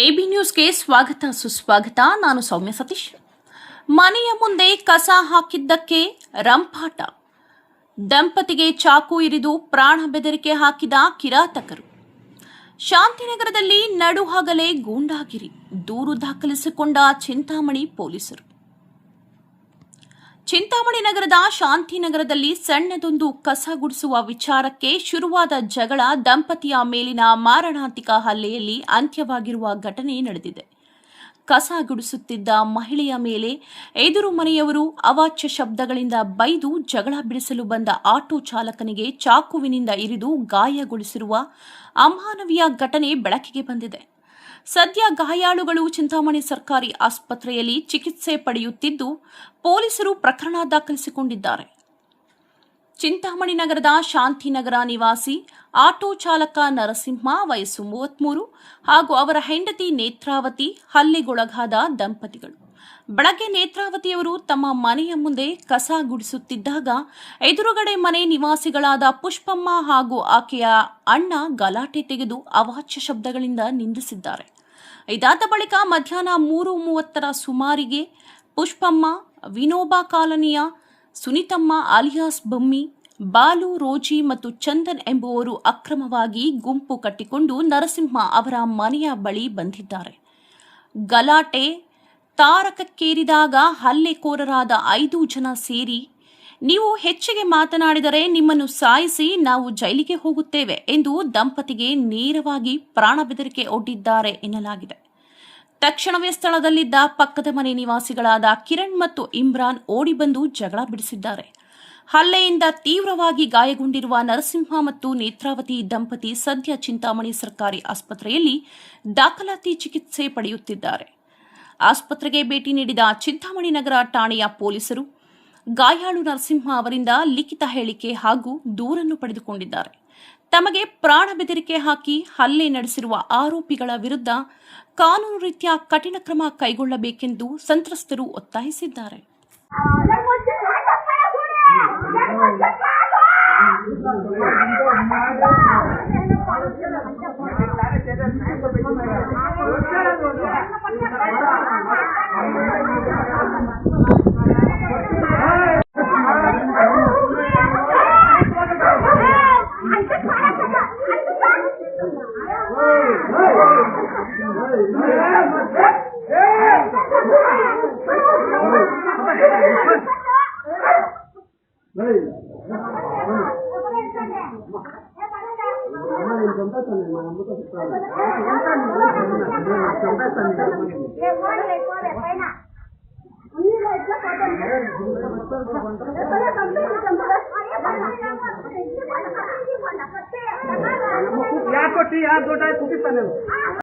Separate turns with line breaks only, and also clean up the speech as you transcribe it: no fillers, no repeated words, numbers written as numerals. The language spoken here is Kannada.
ಎಬಿ ನ್ಯೂಸ್ಗೆ ಸ್ವಾಗತ ಸುಸ್ವಾಗತ. ನಾನು ಸೌಮ್ಯ ಸತೀಶ್. ಮನೆಯ ಮುಂದೆ ಕಸ ಹಾಕಿದ್ದಕ್ಕೆ ರಂಪಾಟ. ದಂಪತಿಗೆ ಚಾಕು ಇರಿದು ಪ್ರಾಣ ಬೆದರಿಕೆ ಹಾಕಿದ ಕಿರಾತಕರು. ಶಾಂತಿನಗರದಲ್ಲಿ ನಡುಹಗಲೇ ಗೂಂಡಾಗಿರಿ. ದೂರು ದಾಖಲಿಸಿಕೊಂಡ ಚಿಂತಾಮಣಿ ಪೊಲೀಸರು. ಚಿಂತಾಮಣಿ ನಗರದ ಶಾಂತಿನಗರದಲ್ಲಿ ಸಣ್ಣದೊಂದು ಕಸ ಗುಡಿಸುವ ವಿಚಾರಕ್ಕೆ ಶುರುವಾದ ಜಗಳ ದಂಪತಿಯ ಮೇಲಿನ ಮಾರಣಾಂತಿಕ ಹಲ್ಲೆಯಲ್ಲಿ ಅಂತ್ಯವಾಗಿರುವ ಘಟನೆ ನಡೆದಿದೆ. ಕಸ ಗುಡಿಸುತ್ತಿದ್ದ ಮಹಿಳೆಯ ಮೇಲೆ ಎದುರು ಮನೆಯವರು ಅವಾಚ್ಯ ಶಬ್ದಗಳಿಂದ ಬೈದು ಜಗಳ ಬಿಡಿಸಲು ಬಂದ ಆಟೋ ಚಾಲಕನಿಗೆ ಚಾಕುವಿನಿಂದ ಇರಿದು ಗಾಯಗೊಳಿಸಿರುವ ಅಮಾನವೀಯ ಘಟನೆ ಬೆಳಕಿಗೆ ಬಂದಿದೆ. ಸದ್ಯ ಗಾಯಾಳುಗಳು ಚಿಂತಾಮಣಿ ಸರ್ಕಾರಿ ಆಸ್ಪತ್ರೆಯಲ್ಲಿ ಚಿಕಿತ್ಸೆ ಪಡೆಯುತ್ತಿದ್ದು, ಪೊಲೀಸರು ಪ್ರಕರಣ ದಾಖಲಿಸಿಕೊಂಡಿದ್ದಾರೆ. ಚಿಂತಾಮಣಿ ನಗರದ ಶಾಂತಿನಗರ ನಿವಾಸಿ ಆಟೋ ಚಾಲಕ ನರಸಿಂಹ ವಯಸ್ಸು 33 ಹಾಗೂ ಅವರ ಹೆಂಡತಿ ನೇತ್ರಾವತಿ ಹಲ್ಲೆಗೊಳಗಾದ ದಂಪತಿಗಳು. ಬೆಳಗ್ಗೆ ನೇತ್ರಾವತಿಯವರು ತಮ್ಮ ಮನೆಯ ಮುಂದೆ ಕಸ ಗುಡಿಸುತ್ತಿದ್ದಾಗ ಎದುರುಗಡೆ ಮನೆ ನಿವಾಸಿಗಳಾದ ಪುಷ್ಪಮ್ಮ ಹಾಗೂ ಆಕೆಯ ಅಣ್ಣ ಗಲಾಟೆ ತೆಗೆದು ಅವಾಚ್ಯ ಶಬ್ದಗಳಿಂದ ನಿಂದಿಸಿದ್ದಾರೆ. ಇದಾದ ಬಳಿಕ ಮಧ್ಯಾಹ್ನ 3:30 ಸುಮಾರಿಗೆ ಪುಷ್ಪಮ್ಮ ವಿನೋಬಾ ಕಾಲನಿಯ ಸುನಿತಮ್ಮ ಅಲಿಯಾಸ್ ಬಮ್ಮಿ, ಬಾಲು, ರೋಜಿ ಮತ್ತು ಚಂದನ್ ಎಂಬುವರು ಅಕ್ರಮವಾಗಿ ಗುಂಪು ಕಟ್ಟಿಕೊಂಡು ನರಸಿಂಹ ಅವರ ಮನೆಯ ಬಳಿ ಬಂದಿದ್ದಾರೆ. ಗಲಾಟೆ ತಾರಕಕ್ಕೇರಿದಾಗ ಹಲ್ಲೆಕೋರರಾದ 5 ಜನ ಸೇರಿ, ನೀವು ಹೆಚ್ಚಿಗೆ ಮಾತನಾಡಿದರೆ ನಿಮ್ಮನ್ನು ಸಾಯಿಸಿ ನಾವು ಜೈಲಿಗೆ ಹೋಗುತ್ತೇವೆ ಎಂದು ದಂಪತಿಗೆ ನೇರವಾಗಿ ಪ್ರಾಣ ಬೆದರಿಕೆ ಒಡ್ಡಿದ್ದಾರೆ ಎನ್ನಲಾಗಿದೆ. ತಕ್ಷಣವೇ ಸ್ಥಳದಲ್ಲಿದ್ದ ಪಕ್ಕದ ಮನೆ ನಿವಾಸಿಗಳಾದ ಕಿರಣ್ ಮತ್ತು ಇಮ್ರಾನ್ ಓಡಿ ಬಂದು ಜಗಳ ಬಿಡಿಸಿದ್ದಾರೆ. ಹಲ್ಲೆಯಿಂದ ತೀವ್ರವಾಗಿ ಗಾಯಗೊಂಡಿರುವ ನರಸಿಂಹ ಮತ್ತು ನೇತ್ರಾವತಿ ದಂಪತಿ ಸದ್ಯ ಚಿಂತಾಮಣಿ ಸರ್ಕಾರಿ ಆಸ್ಪತ್ರೆಯಲ್ಲಿ ದಾಖಲಾತಿ ಚಿಕಿತ್ಸೆ ಪಡೆಯುತ್ತಿದ್ದಾರೆ. ಆಸ್ಪತ್ರೆಗೆ ಭೇಟಿ ನೀಡಿದ ಚಿಂತಾಮಣಿ ನಗರ ಠಾಣೆಯ ಪೊಲೀಸರು ಗಾಯಾಳು ನರಸಿಂಹ ಅವರಿಂದ ಲಿಖಿತ ಹೇಳಿಕೆ ಹಾಗೂ ದೂರನ್ನು ಪಡೆದುಕೊಂಡಿದ್ದಾರೆ. ತಮಗೆ ಪ್ರಾಣ ಬೆದರಿಕೆ ಹಾಕಿ ಹಲ್ಲೆ ನಡೆಸಿರುವ ಆರೋಪಿಗಳ ವಿರುದ್ಧ ಕಾನೂನು ರೀತ್ಯ ಕಠಿಣ ಕ್ರಮ ಕೈಗೊಳ್ಳಬೇಕೆಂದು ಸಂತ್ರಸ್ತರು ಒತ್ತಾಯಿಸಿದ್ದಾರೆ.
ಯಾಕೆ